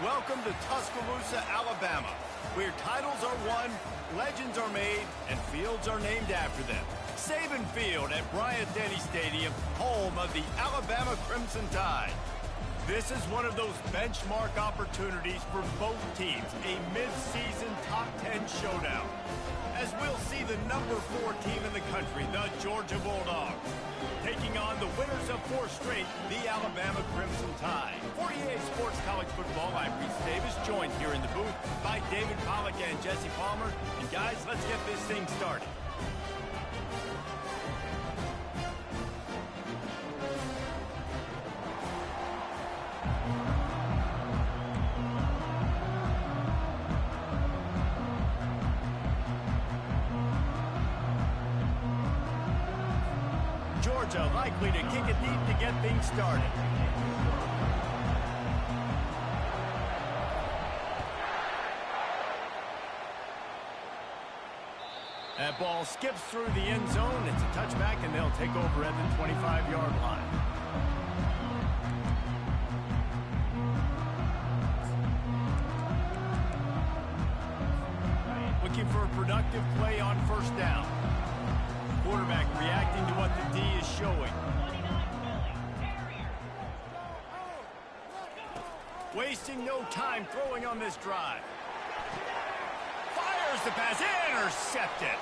Welcome to Tuscaloosa, Alabama, where titles are won, legends are made, and fields are named after them. Saban Field at Bryant-Denny Stadium, home of the Alabama Crimson Tide. This is one of those benchmark opportunities for both teams, a mid-season top 10 showdown. As we'll see the number 4 team in the country, the Georgia Bulldogs, taking on the winners of 4 straight, the Alabama Crimson Tide. 48 Sports College Football, I'm Reese Davis, joined here in the booth by David Pollack and Jesse Palmer. And guys, let's get this thing started. Georgia likely to kick it deep to get things started. That ball skips through the end zone. It's a touchback, and they'll take over at the 25-yard line. Looking for a productive play on first down. Quarterback reacting to what the D is showing. Wasting no time throwing on this drive. Fires the pass, intercepted.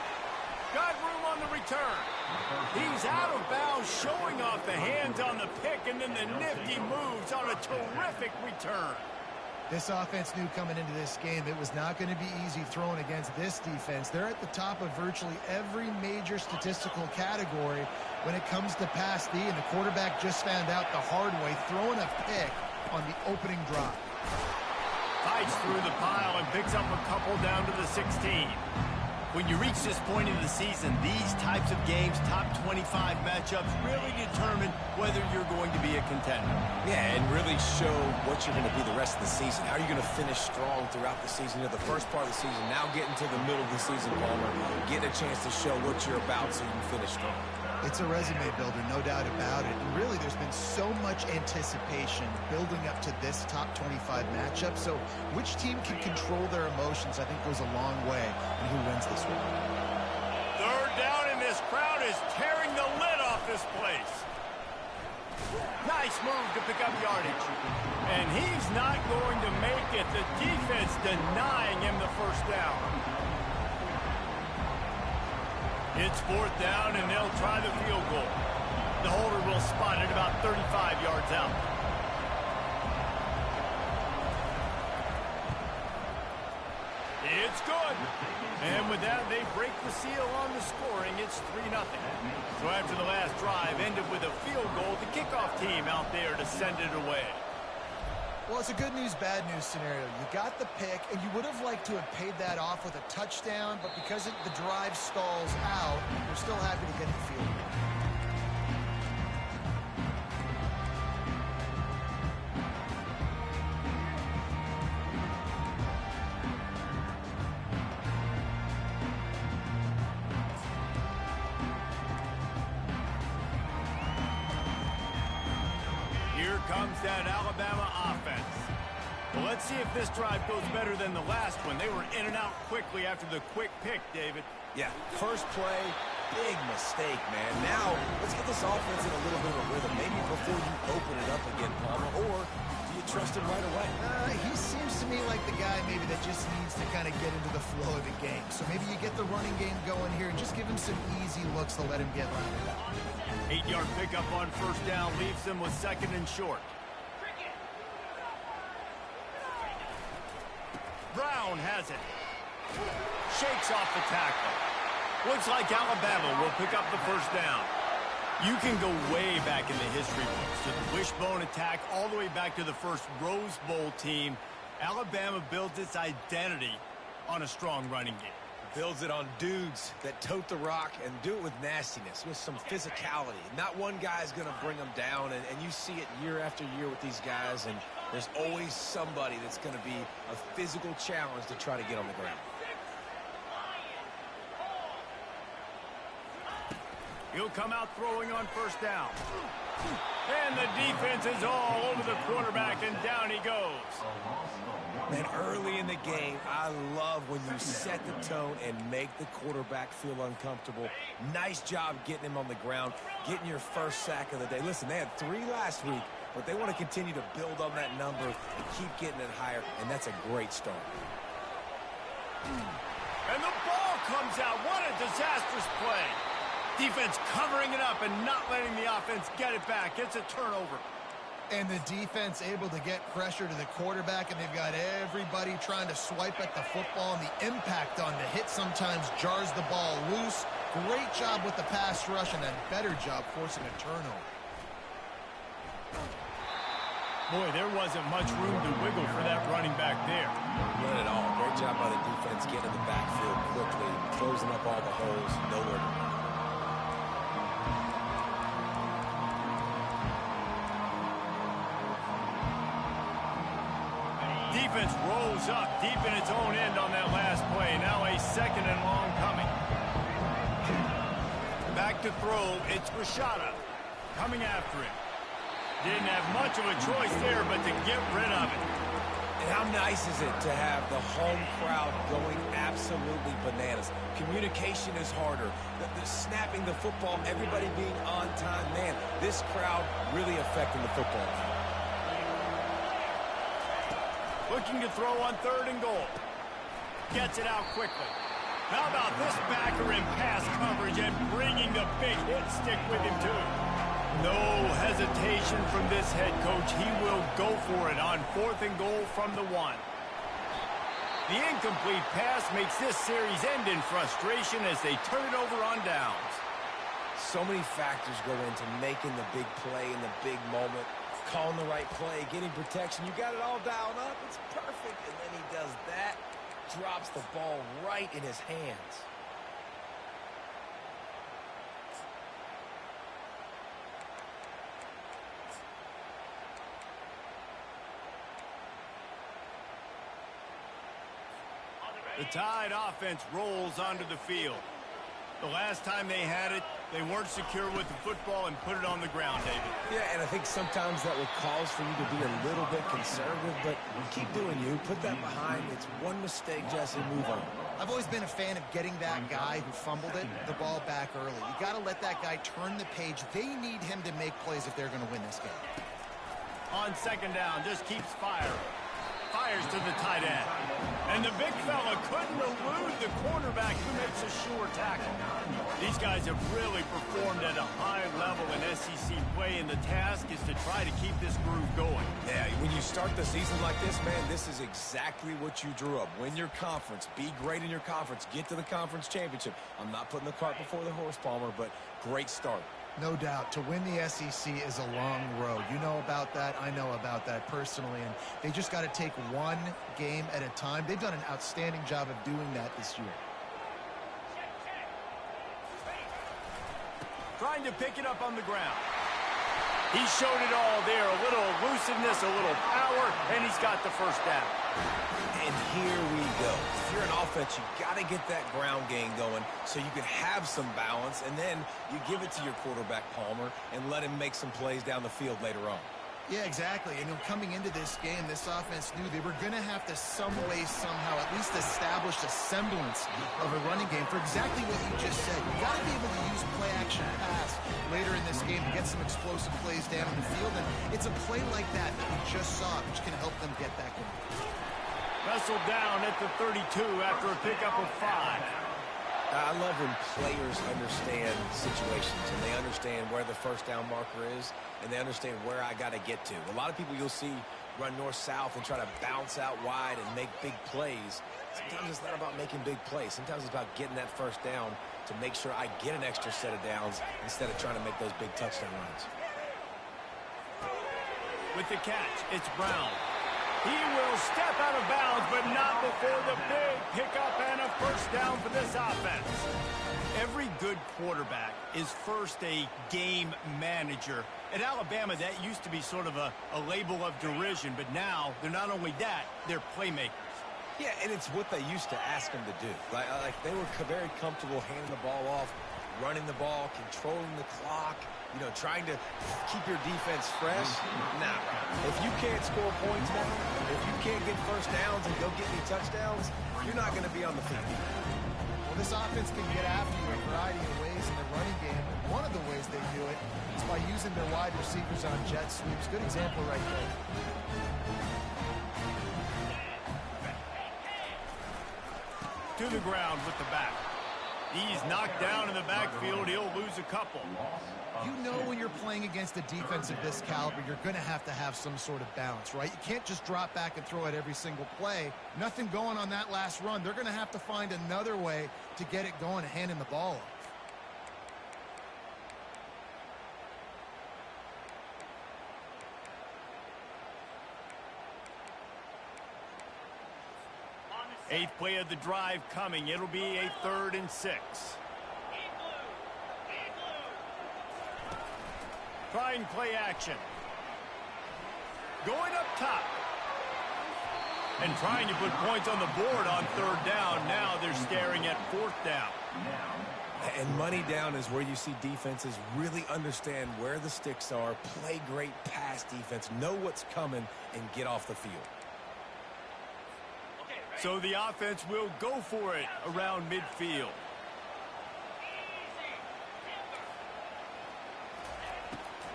Got room on the return. He's out of bounds, showing off the hands on the pick, and then the nifty moves on a terrific return. This offense knew coming into this game it was not going to be easy throwing against this defense. They're at the top of virtually every major statistical category when it comes to pass D, and the quarterback just found out the hard way, throwing a pick on the opening drive. Fights through the pile and picks up a couple down to the 16. When you reach this point in the season, these types of games, top 25 matchups, really determine whether you're going to be a contender. Yeah, and really show what you're going to be the rest of the season. How are you going to finish strong throughout the season? You know, the first part of the season, now getting to the middle of the season, Palmer, getting a chance to show what you're about so you can finish strong. It's a resume builder, no doubt about it. And really, there's been so much anticipation building up to this top 25 matchup. So which team can control their emotions, I think, goes a long way in who wins this one. Third down, and this crowd is tearing the lid off this place. Nice move to pick up yardage. And he's not going to make it. The defense denying him the first down. It's fourth down, and they'll try the field goal. The holder will spot it about 35 yards out. It's good. And with that, they break the seal on the scoring. It's 3-0. So after the last drive ended with a field goal, the kickoff team out there to send it away. Well, it's a good news, bad news scenario. You got the pick, and you would have liked to have paid that off with a touchdown, but because the drive stalls out, you're still happy to get the field goal. Here comes that Alabama offense. Well, let's see if this drive goes better than the last one. They were in and out quickly after the quick pick, David. Yeah, first play, big mistake, man. Now, let's get this offense in a little bit of a rhythm. Maybe before you open it up again, Palmer, or do you trust him right away? He seems to me like the guy maybe that just needs to kind of get into the flow of the game. So maybe you get the running game going here and just give him some easy looks to let him get rounded up. 8-yard pickup on first down leaves them with second and short. Brown has it. Shakes off the tackle. Looks like Alabama will pick up the first down. You can go way back in the history books to the wishbone attack all the way back to the first Rose Bowl team. Alabama builds its identity on a strong running game. Builds it on dudes that tote the rock and do it with nastiness, with some physicality. Not one guy is going to bring them down, and you see it year after year with these guys, and there's always somebody that's going to be a physical challenge to try to get on the ground. He'll come out throwing on first down. And the defense is all over the quarterback, and down he goes. Man, early in the game, I love when you set the tone and make the quarterback feel uncomfortable. Nice job getting him on the ground, getting your first sack of the day. Listen, they had 3 last week, but they want to continue to build on that number and keep getting it higher, and that's a great start. And the ball comes out. What a disastrous play. Defense covering it up and not letting the offense get it back. It's a turnover. And the defense able to get pressure to the quarterback, and they've got everybody trying to swipe at the football, and the impact on the hit sometimes jars the ball loose. Great job with the pass rush, and a better job forcing a turnover. Boy, there wasn't much room to wiggle for that running back there. Not at all. Great job by the defense getting in the backfield quickly, closing up all the holes, nowhere to run. Defense rolls up deep in its own end on that last play. Now a 2nd and long coming. Back to throw. It's Rashada coming after him. Didn't have much of a choice there but to get rid of it. And how nice is it to have the home crowd going absolutely bananas? Communication is harder. The snapping the football, everybody being on time. Man, this crowd really affecting the football game. Looking to throw on 3rd and goal. Gets it out quickly. How about this backer in pass coverage and bringing the big hit stick with him too? No hesitation from this head coach. He will go for it on 4th and goal from the 1. The incomplete pass makes this series end in frustration as they turn it over on downs. So many factors go into making the big play in the big moment. Calling the right play, getting protection. You got it all dialed up. It's perfect. And then he does that. Drops the ball right in his hands. The Tide offense rolls onto the field. The last time they had it, they weren't secure with the football and put it on the ground, David. Yeah, and I think sometimes that would cause for you to be a little bit conservative, but keep doing you. Put that behind. It's one mistake, Jesse. Move on. I've always been a fan of getting that guy who fumbled it, the ball back early. You got to let that guy turn the page. They need him to make plays if they're going to win this game. On 2nd down, just keeps firing. Fires to the tight end. And the big fella couldn't elude the quarterback who makes a sure tackle. These guys have really performed at a high level in SEC play, and the task is to try to keep this groove going. Yeah, when you start the season like this, man, this is exactly what you drew up. Win your conference. Be great in your conference. Get to the conference championship. I'm not putting the cart before the horse, Palmer, but great start. No doubt. To win the SEC is a long road. You know about that. I know about that personally. And they just got to take one game at a time. They've done an outstanding job of doing that this year. Trying to pick it up on the ground. He showed it all there. A little elusiveness, a little power, and he's got the 1st down. And here we go. If you're an offense, you got to get that ground game going so you can have some balance, and then you give it to your quarterback, Palmer, and let him make some plays down the field later on. Yeah, exactly. And coming into this game, this offense knew they were going to have to some way, somehow, at least establish a semblance of a running game for exactly what you just said. You got to be able to use play-action pass later in this game to get some explosive plays down in the field. And it's a play like that we just saw, which can help them get that going. Wrestled down at the 32 after a pickup of 5. I love when players understand situations and they understand where the 1st down marker is and they understand where I got to get to. A lot of people you'll see run north-south and try to bounce out wide and make big plays. Sometimes it's not about making big plays. Sometimes it's about getting that 1st down to make sure I get an extra set of downs instead of trying to make those big touchdown runs. With the catch, it's Brown. He will step out of bounds, but not before the big pickup and a 1st down for this offense. Every good quarterback is first a game manager. At Alabama, that used to be sort of a label of derision, but now they're not only that, they're playmakers. Yeah, and it's what they used to ask them to do. Like they were very comfortable handing the ball off, running the ball, controlling the clock, you know, trying to keep your defense fresh. Nah, if you can't score points now, if you can't get first downs and go get any touchdowns, you're not going to be on the field. Well, this offense can get after you in a variety of ways in the running game. And one of the ways they do it is by using their wide receivers on jet sweeps. Good example right there. To the ground with the back. He's knocked down in the backfield. He'll lose a couple. You know when you're playing against a defense of this caliber, you're going to have some sort of balance, right? You can't just drop back and throw it every single play. Nothing going on that last run. They're going to have to find another way to get it going and handing the ball off. Eighth play of the drive coming. It'll be a 3rd and 6. Trying play action. Going up top. And trying to put points on the board on 3rd down. Now they're staring at 4th down. And money down is where you see defenses really understand where the sticks are, play great pass defense, know what's coming, and get off the field. So the offense will go for it around midfield.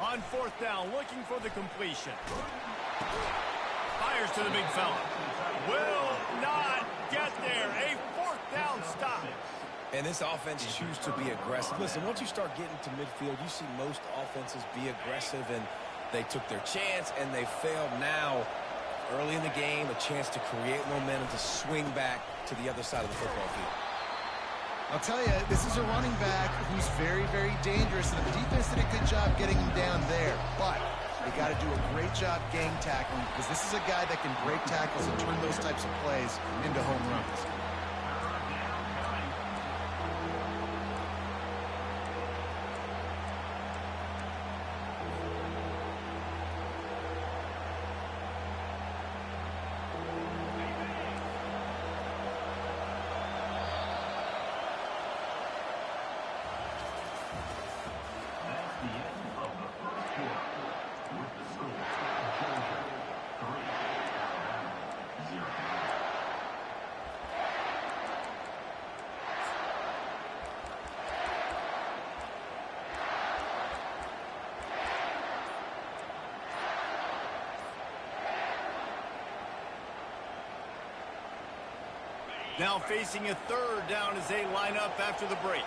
On 4th down, looking for the completion. Fires to the big fella. Will not get there. A 4th down stop. And this offense chooses to be aggressive. Listen, once you start getting to midfield, you see most offenses be aggressive, and they took their chance, and they failed now. Early in the game, a chance to create momentum, to swing back to the other side of the football field. I'll tell you, this is a running back who's very, very dangerous, and the defense did a good job getting him down there. But they got to do a great job gang tackling, because this is a guy that can break tackles and turn those types of plays into home runs. Now facing a 3rd down as they line up after the break.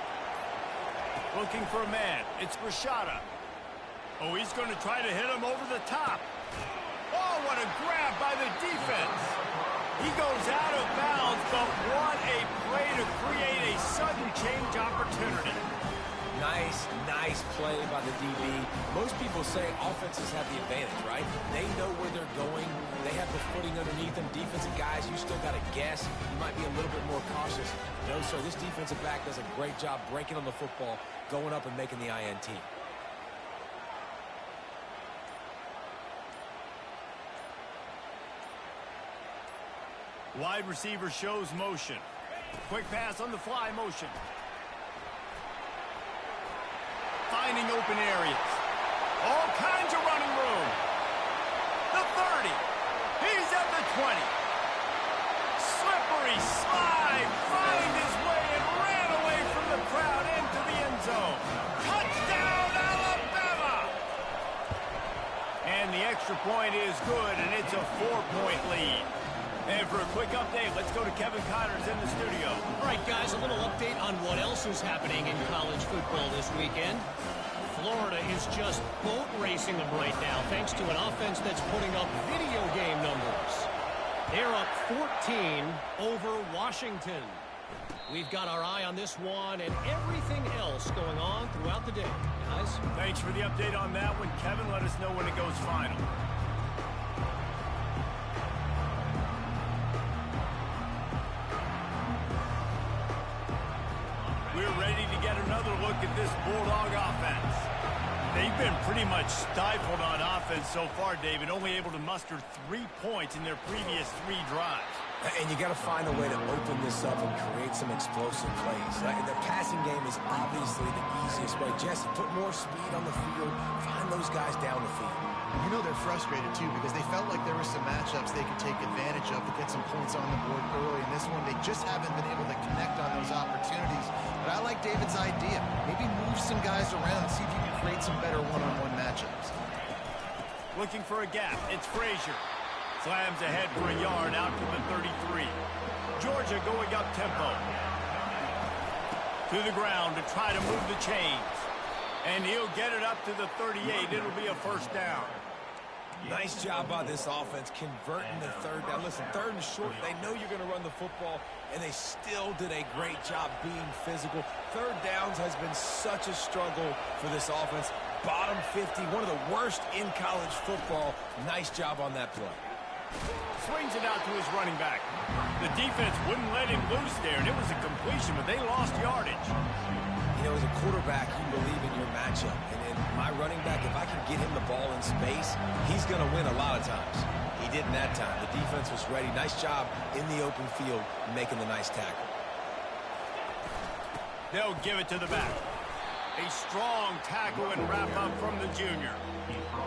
Looking for a man. It's Rashada. Oh, he's going to try to hit him over the top. Oh, what a grab by the defense. He goes out of bounds, but what a play to create a sudden change opportunity. Nice play by the DB. Most people say offenses have the advantage, right? They know where they're going. They have the footing underneath them. Defensive guys, you still got to guess. You might be a little bit more cautious. No, sir, this defensive back does a great job breaking on the football, going up and making the INT. Wide receiver shows motion. Quick pass on the fly motion. Finding open areas. All kinds of running room. The 30. He's at the 20. Slippery slide. Find his way and ran away from the crowd into the end zone. Touchdown, Alabama! And the extra point is good, and it's a 4-point lead. And for a quick update, let's go to Kevin Connors in the studio. All right, guys, a little update on what else is happening in college football this weekend. Florida is just boat racing them right now, thanks to an offense that's putting up video game numbers. They're up 14 over Washington. We've got our eye on this one and everything else going on throughout the day. Guys? Thanks for the update on that one, Kevin. Let us know when it goes final. We're ready to get another look at this Bulldog offense. They've been pretty much stifled on offense so far, David, only able to muster 3 points in their previous 3 drives. And you got to find a way to open this up and create some explosive plays. The passing game is obviously the easiest way. Jesse, put more speed on the field. Find those guys down the field. You know they're frustrated, too, because they felt like there were some matchups they could take advantage of to get some points on the board early. In this one, they just haven't been able to connect on those opportunities. But I like David's idea. Maybe move some guys around and see if you can create some better one-on-one matchups. Looking for a gap. It's Frazier. Slams ahead for a yard out to the 33. Georgia going up tempo. To the ground to try to move the chains. And he'll get it up to the 38. It'll be a first down. Nice job by this offense converting the third down. Listen, third and short, they know you're going to run the football, and they still did a great job being physical. Third downs has been such a struggle for this offense. Bottom 50, one of the worst in college football. Nice job on that play. Swings it out to his running back. The defense wouldn't let him loose there, and it was a completion, but they lost yardage. You know, as a quarterback, you believe in your matchup. And in my running back, if I can get him the ball in space, he's going to win a lot of times. He didn't that time. The defense was ready. Nice job in the open field making the nice tackle. They'll give it to the back. A strong tackle and wrap up from the junior.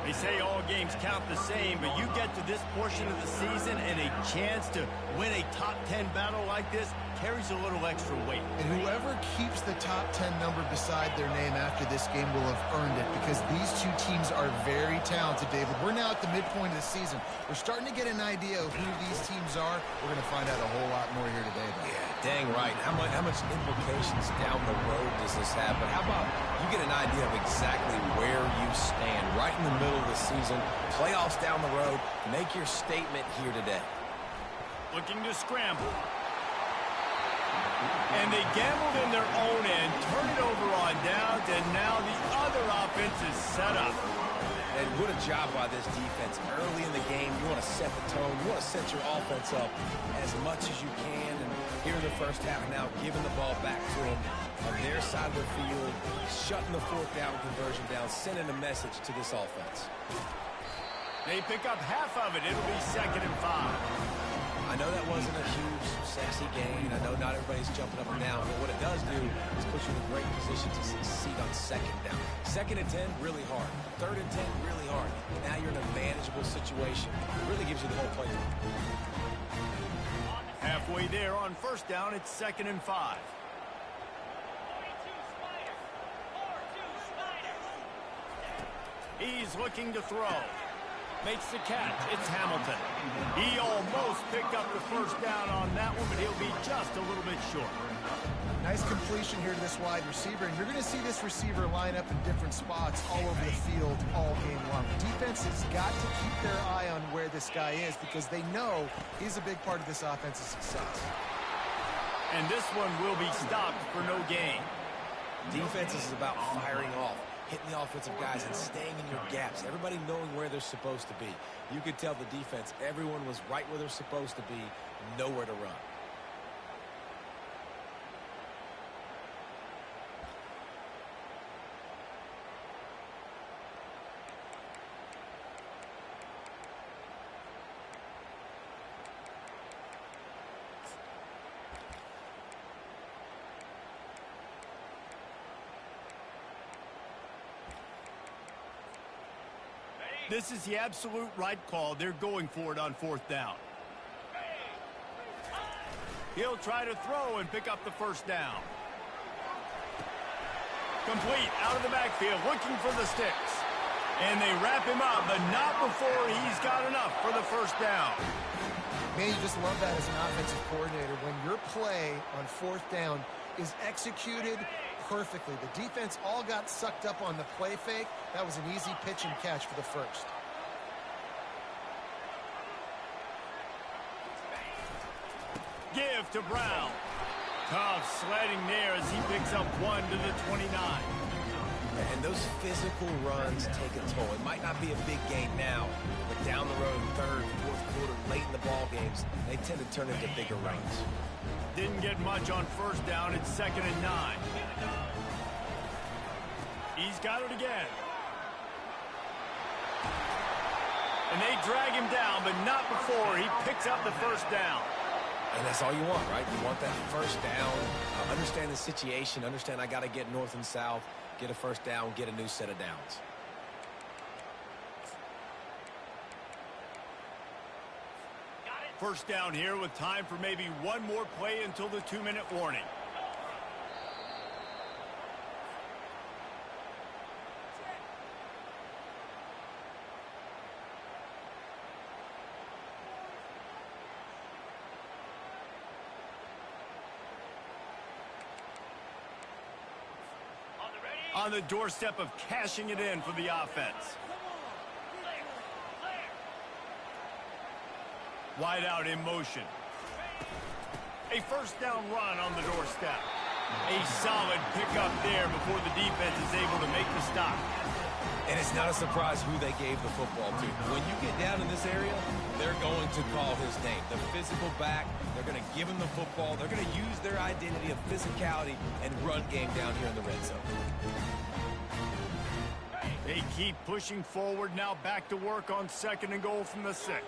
They say all games count the same, but you get to this portion of the season and a chance to win a top 10 battle like this carries a little extra weight. And whoever keeps the top 10 number beside their name after this game will have earned it, because these two teams are very talented, David. We're now at the midpoint of the season. We're starting to get an idea of who these teams are. We're going to find out a whole lot more here today, though. Yeah, dang right. How much implications down the road does this have? But how about you get an idea of exactly where you stand right in the middle of the season, playoffs down the road, make your statement here today. Looking to scramble. And they gambled in their own end, turn it over on downs, and now the other offense is set up. And what a job by this defense. Early in the game, you want to set the tone. You want to set your offense up as much as you can. And here in the first half now, giving the ball back to them on their side of the field, shutting the fourth down conversion down, sending a message to this offense. They pick up half of it. It'll be 2nd and 5. I know that wasn't a huge, sexy gain. I know not everybody's jumping up and down, but what it does do is put you in a great position to succeed on 2nd down. 2nd and 10, really hard. 3rd and 10, really hard. Now you're in a manageable situation. It really gives you the whole playbook. Halfway there on 1st down, it's 2nd and 5. He's looking to throw. Makes the catch. It's Hamilton. He almost picked up the first down on that one, but he'll be just a little bit short. Nice completion here to this wide receiver, and you're going to see this receiver line up in different spots all over the field all game long. Defense has got to keep their eye on where this guy is, because they know he's a big part of this offense's success. And this one will be stopped for no gain. Defense is about firing off, hitting the offensive guys and staying in your gaps. Everybody knowing where they're supposed to be. You could tell the defense, everyone was right where they're supposed to be, nowhere to run. This is the absolute right call. They're going for it on 4th down. He'll try to throw and pick up the first down. Complete out of the backfield, looking for the sticks. And they wrap him up, but not before he's got enough for the first down. Man, you just love that as an offensive coordinator. When your play on 4th down is executed perfectly. The defense all got sucked up on the play fake. That was an easy pitch and catch for the first. Give to Brown. Tough sledding there as he picks up 1 to the 29. And those physical runs take a toll. It might not be a big gain now, but down the road, 3rd, 4th quarter, late in the ball games, they tend to turn into bigger runs. Didn't get much on 1st down. It's 2nd and 9. He's got it again. And they drag him down, but not before he picks up the first down. And that's all you want, right? You want that first down, understand the situation, understand I got to get north and south, get a first down, get a new set of downs. First down here with time for maybe one more play until the 2-minute warning. On the doorstep of cashing it in for the offense. Wide out in motion. A first down run on the doorstep. A solid pickup there before the defense is able to make the stop. And it's not a surprise who they gave the football to. When you get down in this area, they're going to call his name. The physical back, they're going to give him the football. They're going to use their identity of physicality and run game down here in the red zone. They keep pushing forward, now back to work on 2nd and goal from the 6.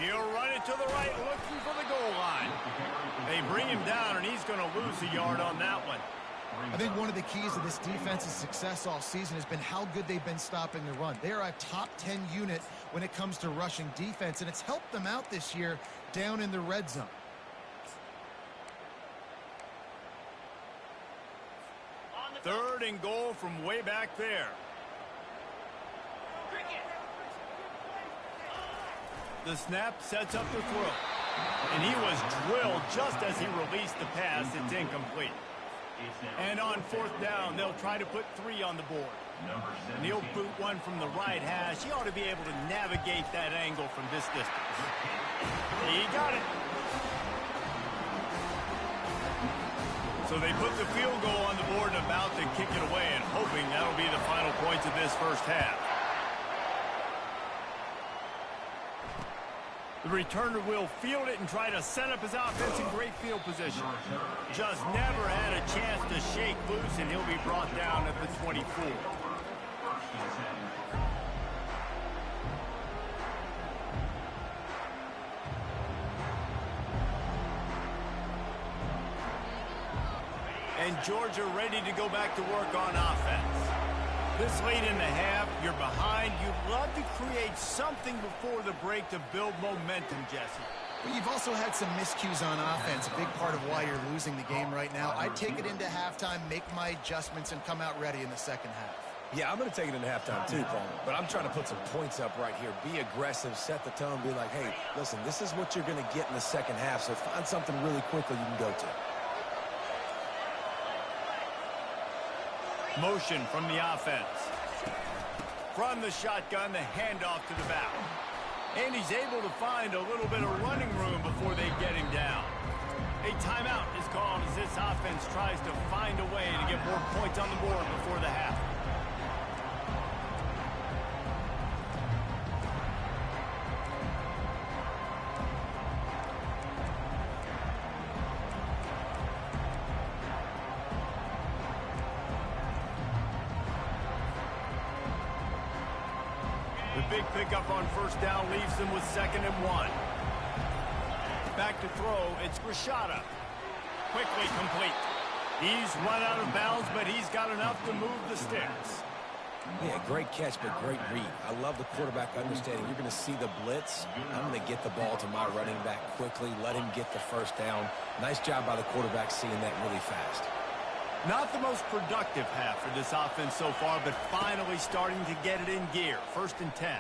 He'll run it to the right, looking for the goal line. They bring him down, and he's going to lose a yard on that one. I think one of the keys to this defense's success all season has been how good they've been stopping the run. They are a top 10 unit when it comes to rushing defense, and it's helped them out this year down in the red zone. Third and goal from way back there. The snap sets up the throw. And he was drilled just as he released the pass. It's incomplete. And on 4th down, they'll try to put 3 on the board. And he'll boot one from the right hash. He ought to be able to navigate that angle from this distance. He got it. So they put the field goal on the board and about to kick it away, and hoping that'll be the final points of this first half. The returner will field it and try to set up his offense in great field position. Just never had a chance to shake loose, and he'll be brought down at the 24. And Georgia ready to go back to work on offense. This late in the half, you're behind. You'd love to create something before the break to build momentum, Jesse. But you've also had some miscues on offense, a big part of why you're losing the game right now. I'd take it into halftime, make my adjustments, and come out ready in the second half. Yeah, I'm going to take it into halftime too, Paul. But I'm trying to put some points up right here. Be aggressive, set the tone, be like, hey, listen, this is what you're going to get in the second half, so find something really quickly you can go to. Motion from the offense. From the shotgun, the handoff to the back. And he's able to find a little bit of running room before they get him down. A timeout is called as this offense tries to find a way to get more points on the board before the half. The big pickup on first down leaves them with 2nd and 1. Back to throw, it's Rashada. Quickly complete. He's run out of bounds, but he's got enough to move the sticks. Yeah, great catch, but great read. I love the quarterback understanding. You're going to see the blitz. I'm going to get the ball to my running back quickly, let him get the first down. Nice job by the quarterback seeing that really fast. Not the most productive half for this offense so far, but finally starting to get it in gear. 1st and 10.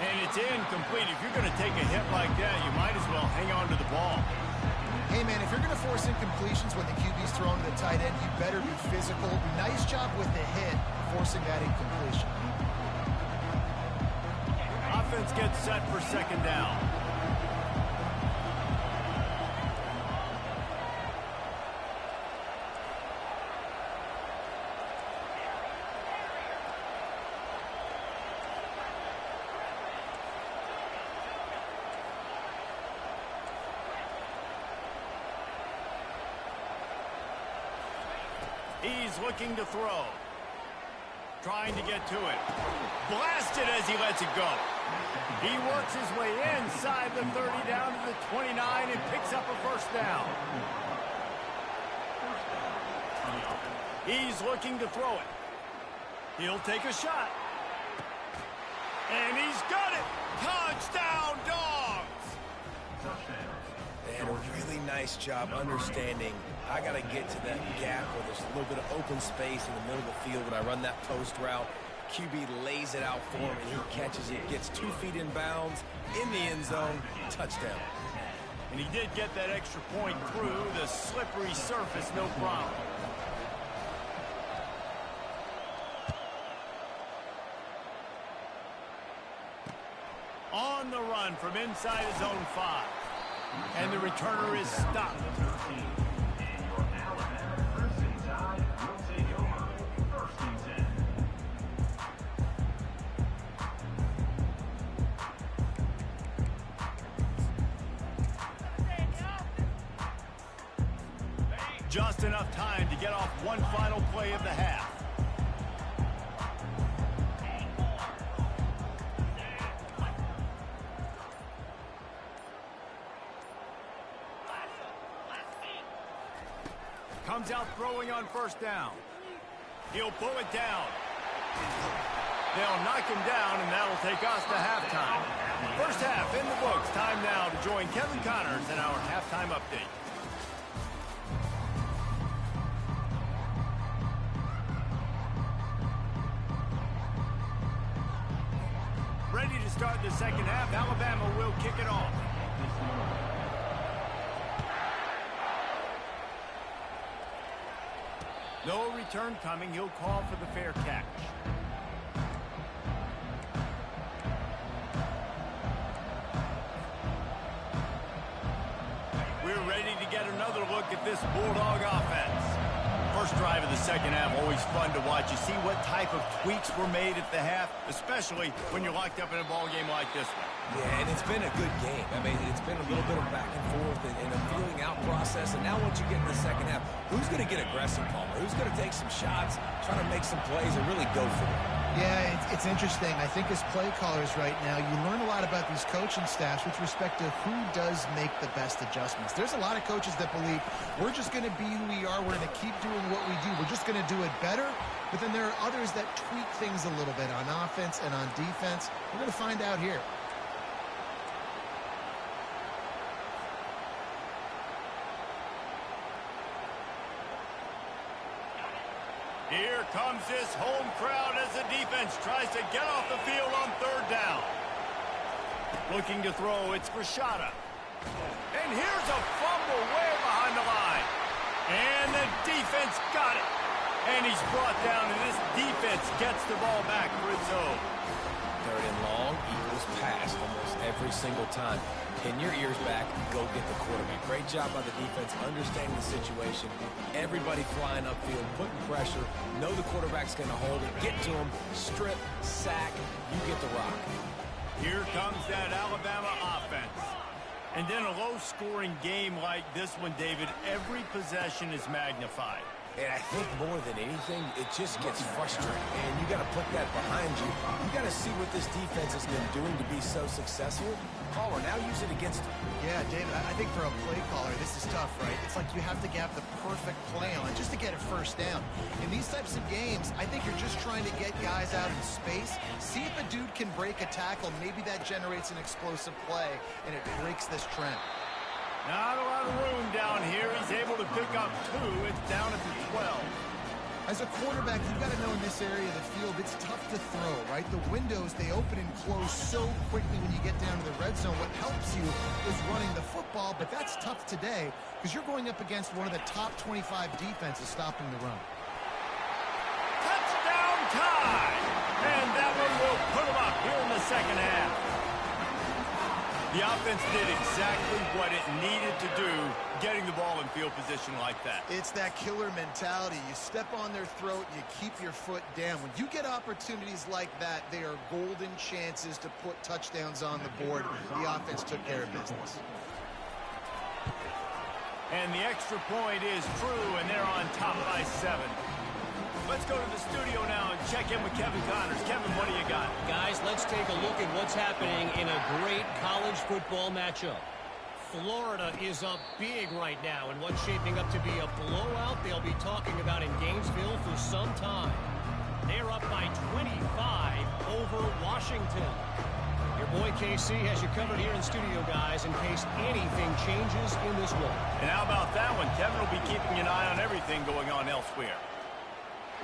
And it's incomplete. If you're going to take a hit like that, you might as well hang on to the ball. Hey, man, if you're going to force incompletions when the QB's thrown to the tight end, you better be physical. Nice job with the hit, forcing that incompletion. Offense gets set for 2nd down. He's looking to throw. Trying to get to it. Blasted as he lets it go. He works his way inside the 30 down to the 29 and picks up a first down. He's looking to throw it. He'll take a shot. And he's got it. Touchdown, Dogs! And a really nice job understanding I got to get to that gap where there's a little bit of open space in the middle of the field when I run that post route. QB lays it out for him, and he catches it, gets 2 feet in bounds, in the end zone, touchdown. And he did get that extra point through the slippery surface, no problem. On the run from inside his own 5. And the returner is stopped. Just enough time to get off one final play of the half. Comes out throwing on first down. He'll pull it down. They'll knock him down, and that'll take us to halftime. First half in the books. Time now to join Kevin Connors in our halftime update. Ready to start the second half. Alabama will kick it off. No return coming. He'll call for the fair catch. We're ready to get another look at this Bulldog offense. First drive of the second half, always fun to watch. You see what type of tweaks were made at the half, especially when you're locked up in a ball game like this one. Yeah, and it's been a good game. I mean, it's been a little bit of back and forth and a feeling out process. And now once you get in the second half, who's going to get aggressive, Palmer? Who's going to take some shots, try to make some plays, and really go for it? Yeah, it's interesting. I think as play callers right now, you learn a lot about these coaching staffs with respect to who does make the best adjustments. There's a lot of coaches that believe we're just going to be who we are. We're going to keep doing what we do. We're just going to do it better. But then there are others that tweak things a little bit on offense and on defense. We're going to find out here. Here comes this home crowd as the defense tries to get off the field on third down. Looking to throw, it's Rashada. And here's a fumble way behind the line. And the defense got it. And he's brought down, and this defense gets the ball back for its own. Third and long, Eagles pass almost every single time. Pin your ears back, go get the quarterback. Great job by the defense, understanding the situation. Everybody flying upfield, putting pressure. Know the quarterback's going to hold it. Get to him, strip, sack. You get the rock. Here comes that Alabama offense. And then a low-scoring game like this one, David, every possession is magnified. And I think more than anything, it just gets frustrating. And you got to put that behind you. You got to see what this defense has been doing to be so successful. Caller, now use it against him. Yeah, David, I think for a play caller, this is tough, right? It's like you have to have the perfect play on just to get a first down. In these types of games, I think you're just trying to get guys out in space, see if a dude can break a tackle. Maybe that generates an explosive play, and it breaks this trend. Not a lot of room down here. He's able to pick up 2. It's down at the 12. As a quarterback, you've got to know in this area of the field, it's tough to throw, right? The windows, they open and close so quickly when you get down to the red zone. What helps you is running the football, but that's tough today because you're going up against one of the top 25 defenses stopping the run. Touchdown tie! And that one will put him up here in the second half. The offense did exactly what it needed to do, getting the ball in field position like that. It's that killer mentality. You step on their throat, you keep your foot down. When you get opportunities like that, they are golden chances to put touchdowns on the board. The offense took care of business. And the extra point is true, and they're on top by 7. Let's go to the studio now and check in with Kevin Connors. Kevin, what do you got? Guys, let's take a look at what's happening in a great college football matchup. Florida is up big right now in what's shaping up to be a blowout they'll be talking about in Gainesville for some time. They're up by 25 over Washington. Your boy KC has you covered here in studio, guys, in case anything changes in this one. And how about that one? Kevin will be keeping an eye on everything going on elsewhere.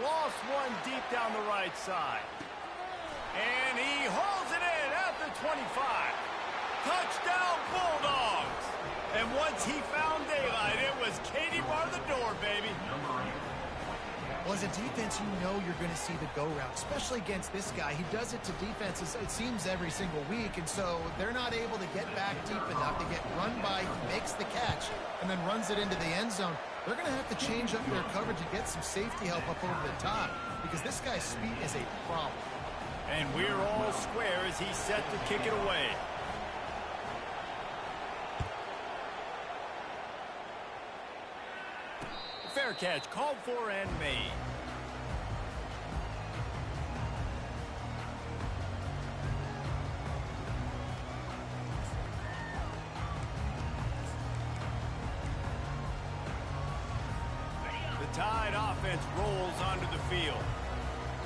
Lost one deep down the right side. And he hauls it in at the 25. Touchdown Bulldogs! And once he found daylight, it was Katie bar the door, baby. Well, as a defense, you know you're going to see the go route, especially against this guy. He does it to defenses, it seems, every single week, and so they're not able to get back deep enough to get run by. He makes the catch and then runs it into the end zone. They're going to have to change up their coverage and get some safety help up over the top because this guy's speed is a problem. And we're all square as he's set to kick it away. Fair catch, called for and made. The Tide offense rolls onto the field.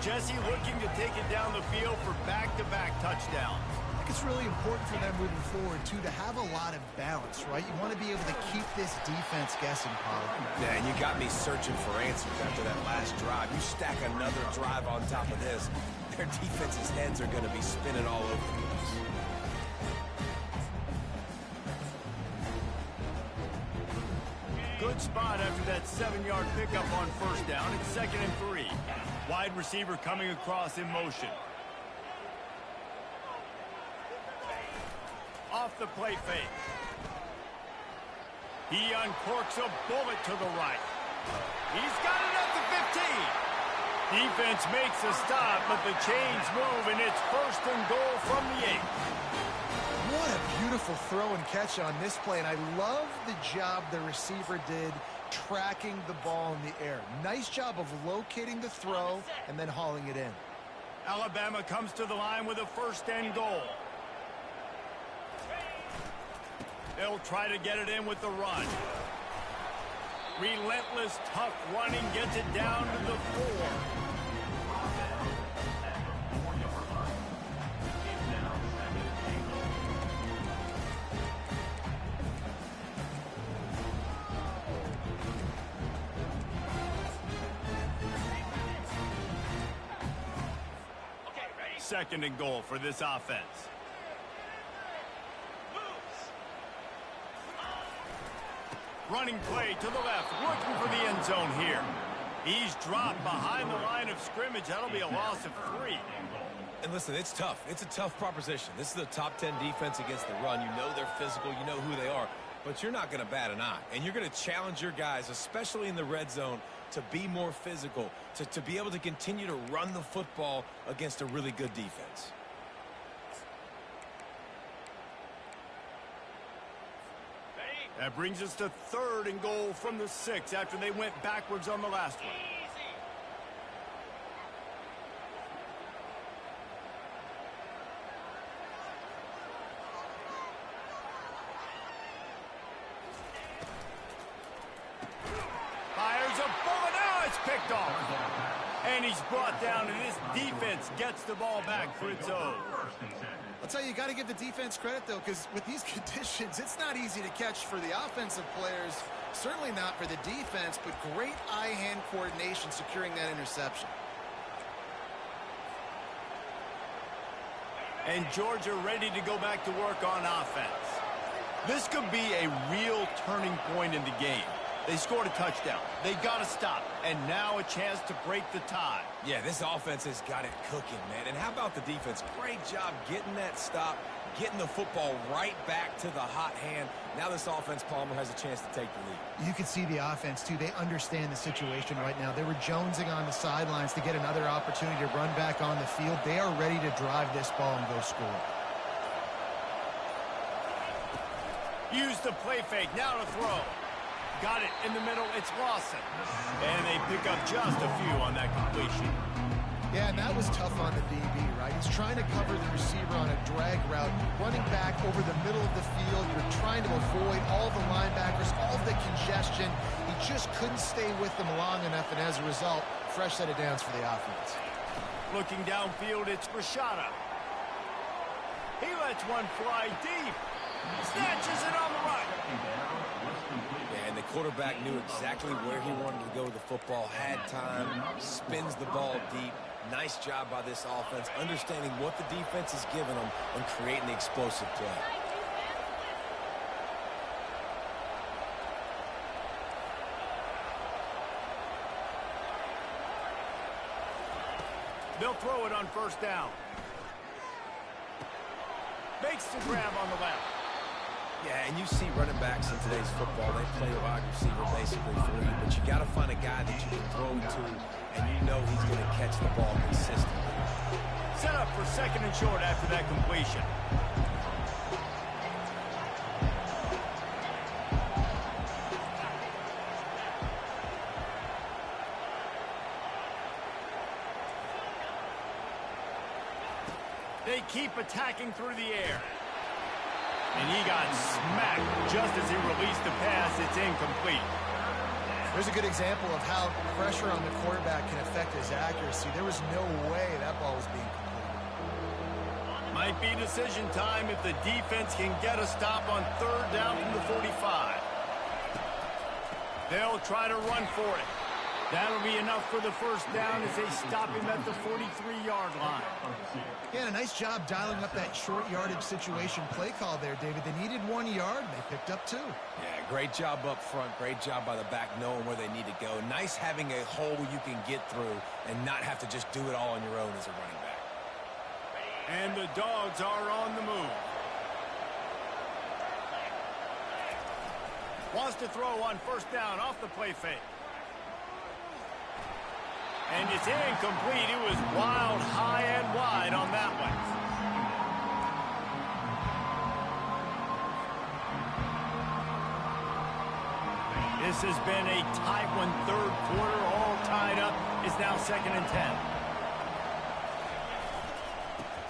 Jesse looking to take it down the field for back-to-back touchdowns. I think it's really important for them moving forward, too, to have a lot of balance, right? You want to be able to keep this defense guessing, Pollard. Yeah, and you got me searching for answers after that last drive. You stack another drive on top of this, their defense's heads are going to be spinning all over the place. Good spot after that 7-yard pickup on first down. It's 2nd and 3. Wide receiver coming across in motion. Off the play fake. He uncorks a bullet to the right. He's got it at the 15. Defense makes a stop, but the chains move, and it's 1st and goal from the 8. What a beautiful throw and catch on this play, and I love the job the receiver did tracking the ball in the air. Nice job of locating the throw and then hauling it in. Alabama comes to the line with a 1st and goal. They'll try to get it in with the run. Relentless, tough running gets it down to the 4. Second and goal for this offense. Running play to the left, looking for the end zone here. He's dropped behind the line of scrimmage. That'll be a loss of 3. And listen, it's tough. It's a tough proposition. This is a top 10 defense against the run. You know they're physical. You know who they are. But you're not going to bat an eye. And you're going to challenge your guys, especially in the red zone, to be more physical, to be able to continue to run the football against a really good defense. That brings us to 3rd and goal from the 6 after they went backwards on the last one. Fires a bullet. Now it's picked off. And he's brought down, and this defense gets the ball back for its own. I'll tell you, you got to give the defense credit, though, because with these conditions, it's not easy to catch for the offensive players, certainly not for the defense, but great eye-hand coordination securing that interception. And Georgia ready to go back to work on offense. This could be a real turning point in the game. They scored a touchdown. They got to stop. And now a chance to break the tie. Yeah, this offense has got it cooking, man. And how about the defense? Great job getting that stop, getting the football right back to the hot hand. Now this offense, Palmer, has a chance to take the lead. You can see the offense, too. They understand the situation right now. They were jonesing on the sidelines to get another opportunity to run back on the field. They are ready to drive this ball and go score. Use the play fake. Now to throw. Got it in the middle. It's Lawson. And they pick up just a few on that completion. Yeah, and that was tough on the DB, right? He's trying to cover the receiver on a drag route, running back over the middle of the field. You're trying to avoid all the linebackers, all of the congestion. He just couldn't stay with them long enough, and as a result, fresh set of downs for the offense. Looking downfield, it's Rashada. He lets one fly deep. Snatches it on the right. And the quarterback knew exactly where he wanted to go with the football, had time, spins the ball deep. Nice job by this offense, understanding what the defense is giving them and creating the explosive play. They'll throw it on first down. Makes the grab on the left. Yeah, and you see running backs in today's football, they play wide receiver basically for you, but you got to find a guy that you can throw to, and you know he's going to catch the ball consistently. Set up for second and short after that completion. They keep attacking through the air. And he got smacked just as he released the pass. It's incomplete. There's a good example of how pressure on the quarterback can affect his accuracy. There was no way that ball was being completed. Might be decision time if the defense can get a stop on third down from the 45. They'll try to run for it. That'll be enough for the first down as they stop him at the 43-yard line. Yeah, a nice job dialing up that short yardage situation play call there, David. They needed 1 yard, and they picked up 2. Yeah, great job up front. Great job by the back knowing where they need to go. Nice having a hole you can get through and not have to just do it all on your own as a running back. And the Dogs are on the move. Wants to throw on first down off the play fake. And it's incomplete. It was wild, high and wide on that one. This has been a tight one. Third quarter, all tied up. It's now 2nd and 10.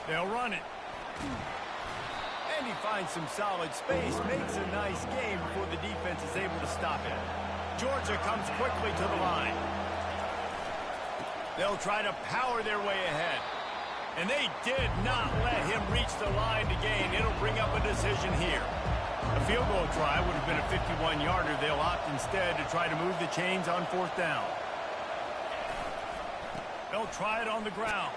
They'll run it. And he finds some solid space. Makes a nice game before the defense is able to stop it. Georgia comes quickly to the line. They'll try to power their way ahead. And they did not let him reach the line to gain. It'll bring up a decision here. A field goal try would have been a 51-yarder. They'll opt instead to try to move the chains on fourth down. They'll try it on the ground.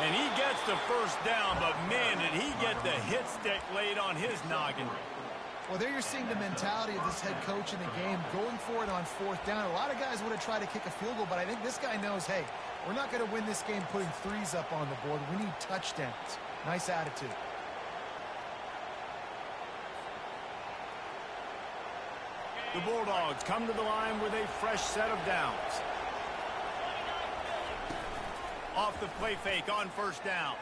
And he gets the first down, but man, did he get the hit stick laid on his noggin. Well, there you're seeing the mentality of this head coach in the game, going for it on fourth down. A lot of guys would have tried to kick a field goal, but I think this guy knows, hey, we're not going to win this game putting threes up on the board. We need touchdowns. Nice attitude. The Bulldogs come to the line with a fresh set of downs. Off the play fake on first down.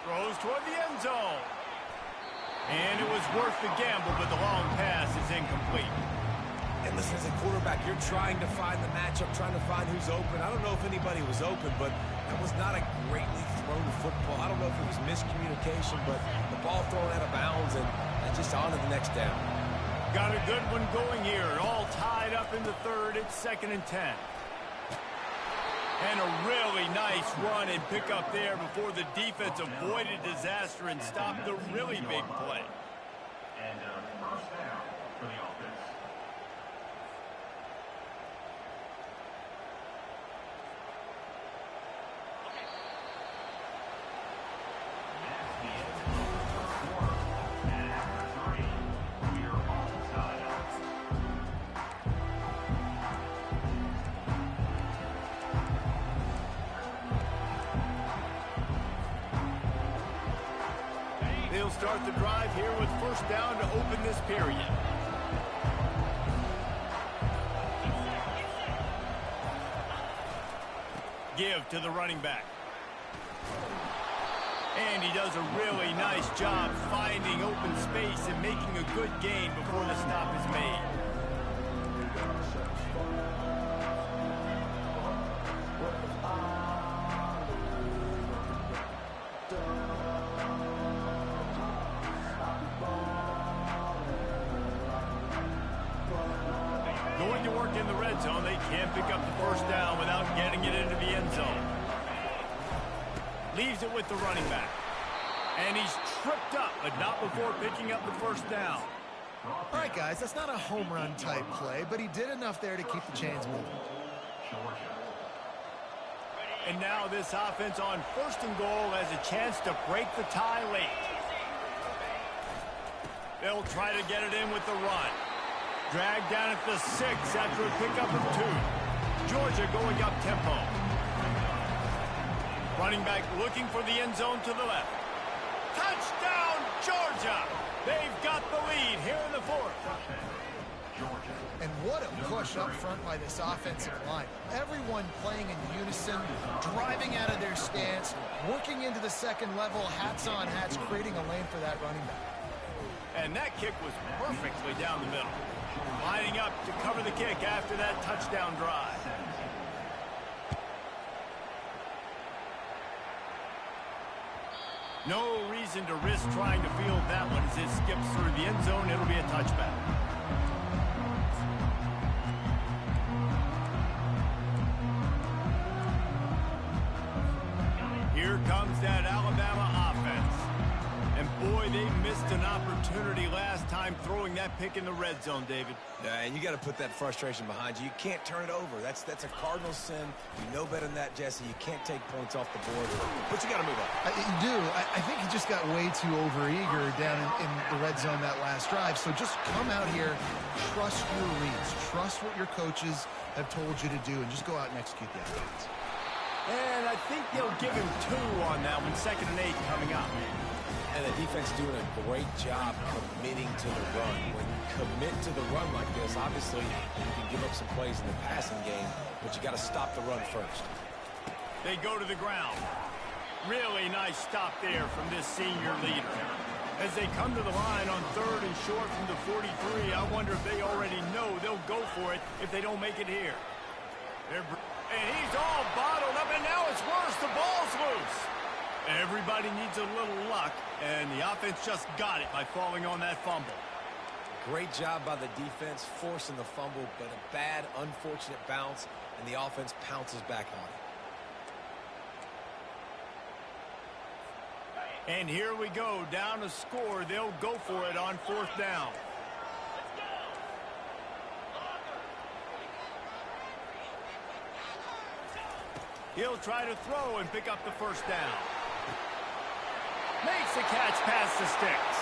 Throws toward the end zone. And it was worth the gamble, but the long pass is incomplete. And listen, as a quarterback, you're trying to find the matchup, trying to find who's open. I don't know if anybody was open, but that was not a greatly thrown football. I don't know if it was miscommunication, but the ball thrown out of bounds and just on to the next down. Got a good one going here. All tied up in the third. It's 2nd and 10. And a really nice run and pick up there before the defense avoided disaster and stopped the really big play. And first down for the offense. They'll start the drive here with first down to open this period. Give to the running back. And he does a really nice job finding open space and making a good gain before the stop is made. Going to work in the red zone. They can't pick up the first down without getting it into the end zone. Leaves it with the running back. And he's tripped up, but not before picking up the first down. All right, guys, that's not a home run type play, but he did enough there to keep the chains moving. And now this offense on first and goal has a chance to break the tie late. They'll try to get it in with the run. Dragged down at the 6 after a pickup of 2. Georgia going up tempo. Running back looking for the end zone to the left. Touchdown, Georgia! They've got the lead here in the 4th. And what a push up front by this offensive line. Everyone playing in unison, driving out of their stance, working into the second level, hats on hats, creating a lane for that running back. And that kick was perfectly down the middle. Lining up to cover the kick after that touchdown drive. No reason to risk trying to field that one as it skips through the end zone. It'll be a touchback. Here comes that Alabama offense. And boy, they missed an opportunity last time throwing that pick in the red zone, David. Yeah, and you got to put that frustration behind you. You can't turn it over. That's a cardinal sin. You know better than that, Jesse. You can't take points off the board, but you got to move on. You do. I think he just got way too overeager down in the red zone that last drive. So just come out here, trust your reads, trust what your coaches have told you to do, and just go out and execute the offense. And I think they'll give him 2 on that one, 2nd and 8 coming up. And the defense doing a great job committing to the run. When you commit to the run like this, obviously you can give up some plays in the passing game, but you got to stop the run first. They go to the ground. Really nice stop there from this senior leader. As they come to the line on 3rd and short from the 43, I wonder if they already know they'll go for it if they don't make it here. And he's all bottled up, and now it's worse. The ball's loose. Everybody needs a little luck, and the offense just got it by falling on that fumble. Great job by the defense forcing the fumble, but a bad, unfortunate bounce, and the offense pounces back on it. And here we go, down a score. They'll go for it on 4th down. He'll try to throw and pick up the first down. Makes the catch past the sticks.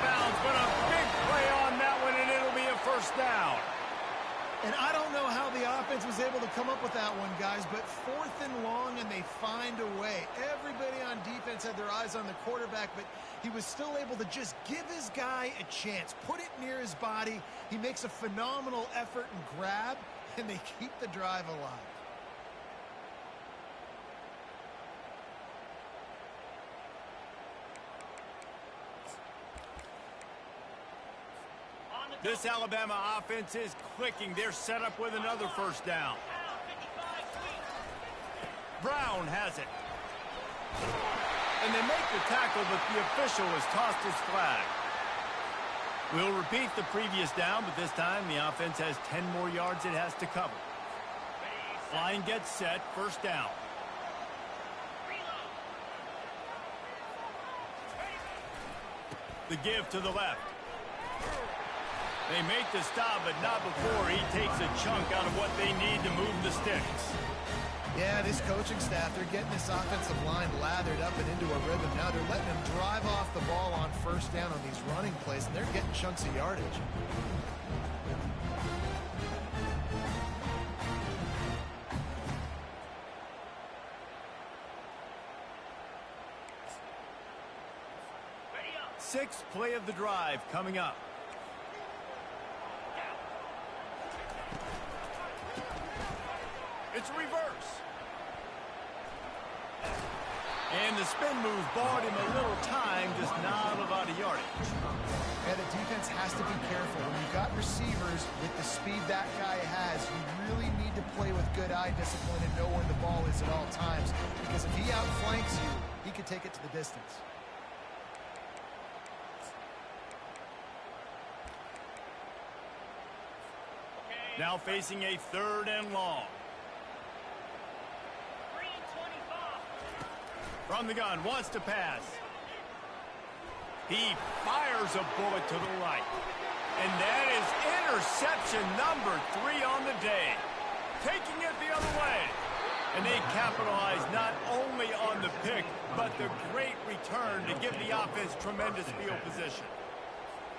Bounds, but a big play on that one, and it'll be a first down. And I don't know how the offense was able to come up with that one, guys, but 4th and long, and they find a way. Everybody on defense had their eyes on the quarterback, but he was still able to just give his guy a chance, put it near his body. He makes a phenomenal effort and grab, and they keep the drive alive. This Alabama offense is clicking. They're set up with another first down. Brown has it. And they make the tackle, but the official has tossed his flag. We'll repeat the previous down, but this time the offense has 10 more yards it has to cover. Line gets set, first down. The give to the left. They make the stop, but not before he takes a chunk out of what they need to move the sticks. Yeah, this coaching staff, they're getting this offensive line lathered up and into a rhythm. Now they're letting them drive off the ball on first down on these running plays, and they're getting chunks of yardage. Sixth play of the drive coming up. It's a reverse. And the spin move bought him a little time, just not a lot of yardage. Yeah, the defense has to be careful. When you've got receivers with the speed that guy has, you really need to play with good eye discipline and know where the ball is at all times. Because if he outflanks you, he could take it to the distance. Now facing a 3rd and long. From the gun, wants to pass. He fires a bullet to the right. And that is interception number 3 on the day. Taking it the other way. And they capitalize not only on the pick, but the great return to give the offense tremendous field position.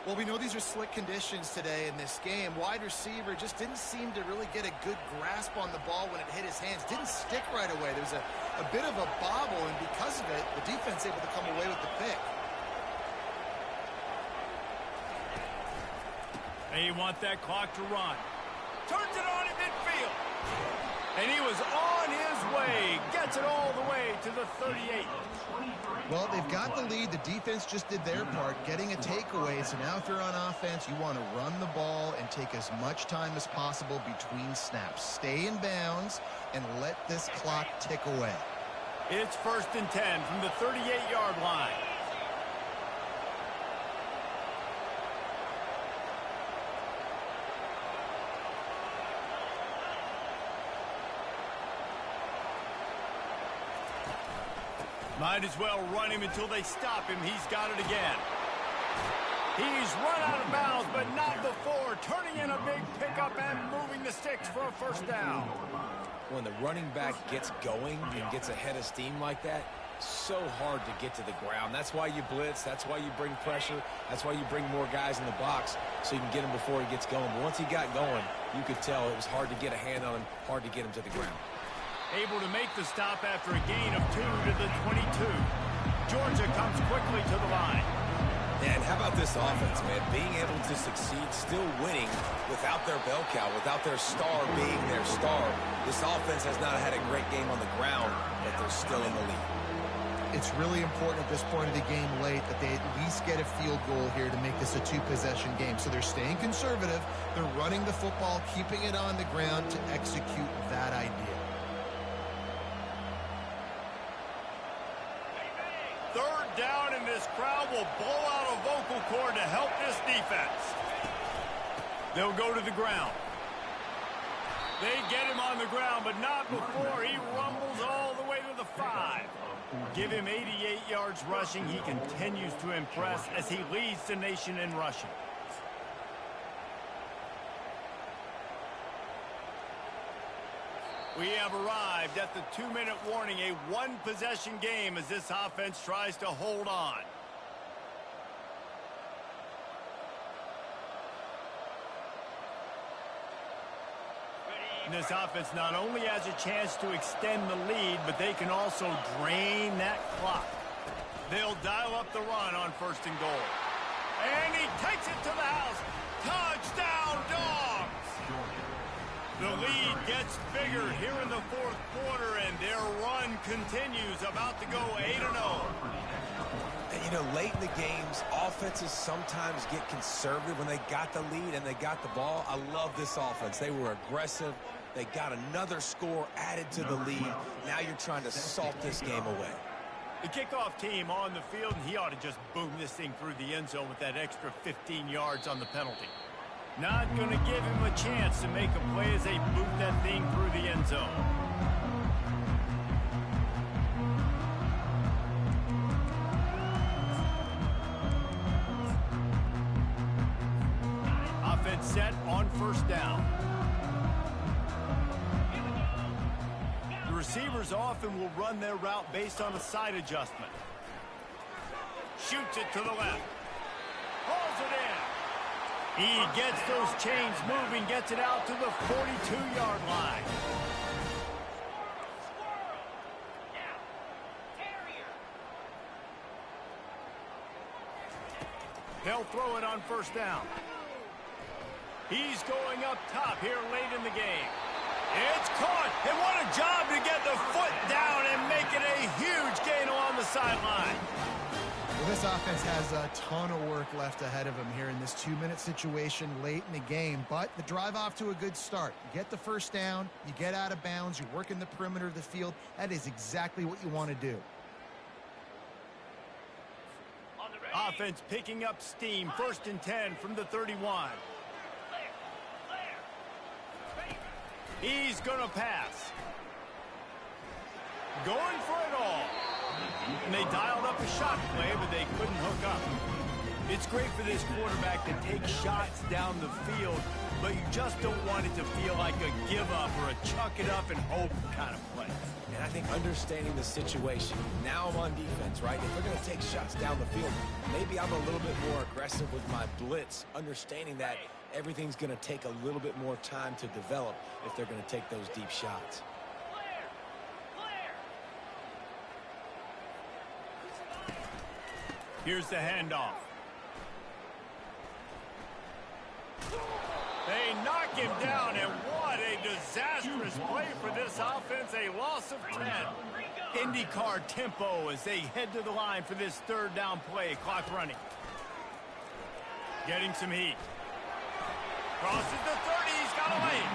Well, we know these are slick conditions today in this game. Wide receiver just didn't seem to really get a good grasp on the ball when it hit his hands. Didn't stick right away. There was a bit of a bobble, and because of it, the defense able to come away with the pick. They want that clock to run. Turns it on in midfield. And he was on his way. Gets it all the way to the 38. Well, they've got the lead. The defense just did their part, getting a takeaway. So now if you're on offense, you want to run the ball and take as much time as possible between snaps. Stay in bounds and let this clock tick away. It's 1st and 10 from the 38-yard line. Might as well run him until they stop him. He's got it again. He's run out of bounds, but not before. Turning in a big pickup and moving the sticks for a 1st down. When the running back gets going and gets ahead of steam like that, so hard to get to the ground. That's why you blitz. That's why you bring pressure. That's why you bring more guys in the box so you can get him before he gets going. But once he got going, you could tell it was hard to get a hand on him, hard to get him to the ground. Able to make the stop after a gain of 2 to the 22. Georgia comes quickly to the line. And how about this offense, man? Being able to succeed, still winning without their bell cow, without their star being their star. This offense has not had a great game on the ground, but they're still in the lead. It's really important at this point of the game late that they at least get a field goal here to make this a 2-possession game. So they're staying conservative. They're running the football, keeping it on the ground to execute that idea. 3rd down, and this crowd will blow out a vocal cord to help this defense. They'll go to the ground. They get him on the ground, but not before he rumbles all the way to the 5. Give him 88 yards rushing. He continues to impress as he leads the nation in rushing. We have arrived at the 2-minute warning, a 1-possession game as this offense tries to hold on. And this offense not only has a chance to extend the lead, but they can also drain that clock. They'll dial up the run on 1st and goal. And he takes it to the house. Touchdown, Dogs! The lead gets bigger here in the 4th quarter, and their run continues, about to go 8-0. And, you know, late in the games, offenses sometimes get conservative when they got the lead and they got the ball. I love this offense. They were aggressive. They got another score added to the lead. Now you're trying to salt this game away. The kickoff team on the field, and he ought to just boom this thing through the end zone with that extra 15 yards on the penalty. Not going to give him a chance to make a play as they boot that thing through the end zone. Offense set on 1st down. The receivers often will run their route based on a side adjustment. Shoots it to the left. Hauls it in. He gets those chains moving, gets it out to the 42-yard line. They'll throw it on 1st down. He's going up top here late in the game. It's caught, and what a job to get the foot down and make it a huge gain along the sideline. Well, this offense has a ton of work left ahead of them here in this 2-minute situation late in the game, but the drive off to a good start. You get the first down, you get out of bounds, you work in the perimeter of the field. That is exactly what you want to do. Offense picking up steam, 1st and 10 from the 31. He's going to pass. Going for it all. And they dialed up a shot play, but they couldn't hook up. It's great for this quarterback to take shots down the field, but you just don't want it to feel like a give-up or a chuck it up and hope kind of play. And I think understanding the situation, now I'm on defense, right? If they're going to take shots down the field, maybe I'm a little bit more aggressive with my blitz, understanding that everything's going to take a little bit more time to develop if they're going to take those deep shots. Here's the handoff. They knock him down, and what a disastrous play for this offense. A loss of 10. IndyCar tempo as they head to the line for this 3rd down play. Clock running. Getting some heat. Crosses the 30. He's got a lane.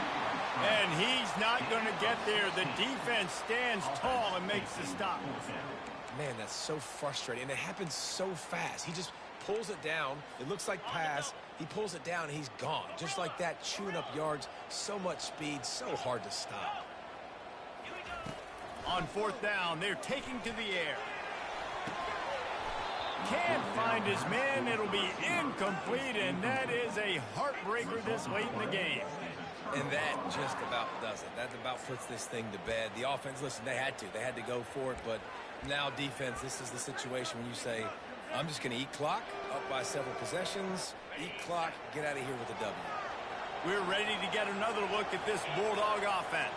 And he's not going to get there. The defense stands tall and makes the stop. Man, that's so frustrating. And it happens so fast. He just pulls it down. It looks like pass. He pulls it down, and he's gone. Just like that, chewing up yards. So much speed, so hard to stop. On 4th down, they're taking to the air. Can't find his man. It'll be incomplete, and that is a heartbreaker this late in the game. And that just about does it. That about puts this thing to bed. The offense, listen, they had to go for it, but now defense, this is the situation when you say, I'm just going to eat clock, up by several possessions, eat clock, get out of here with a W. We're ready to get another look at this Bulldog offense.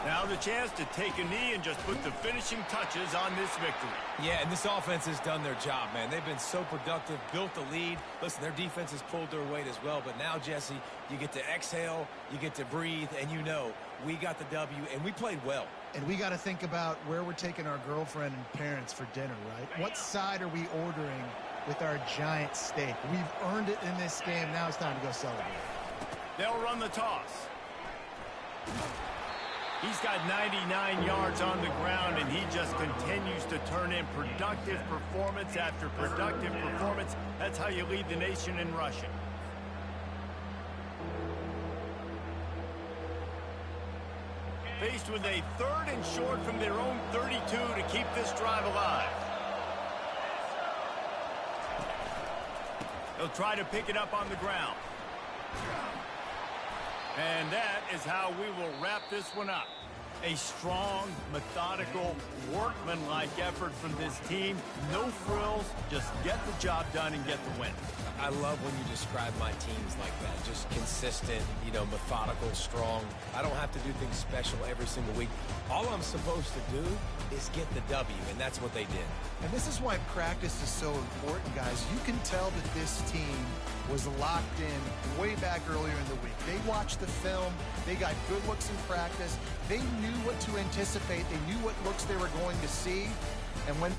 Now the chance to take a knee and just put the finishing touches on this victory. Yeah, and this offense has done their job, man. They've been so productive, built the lead. Listen, their defense has pulled their weight as well, but now, Jesse, you get to exhale, you get to breathe, and you know we got the W, and we played well. And we got to think about where we're taking our girlfriend and parents for dinner, right? What side are we ordering with our giant steak? We've earned it in this game. Now it's time to go celebrate. They'll run the toss. He's got 99 yards on the ground, and he just continues to turn in productive performance after productive performance. That's how you lead the nation in rushing. Faced with a 3rd and short from their own 32 to keep this drive alive. They'll try to pick it up on the ground. And that is how we will wrap this one up. A strong, methodical, workmanlike effort from this team. No frills, just get the job done and get the win. I love when you describe my teams like that. Just consistent, methodical, strong. I don't have to do things special every single week. All I'm supposed to do is get the W, and that's what they did. And this is why practice is so important, guys. You can tell that this team was locked in way back earlier in the week. They watched the film. They got good looks in practice. They knew what to anticipate. They knew what looks they were going to see. And when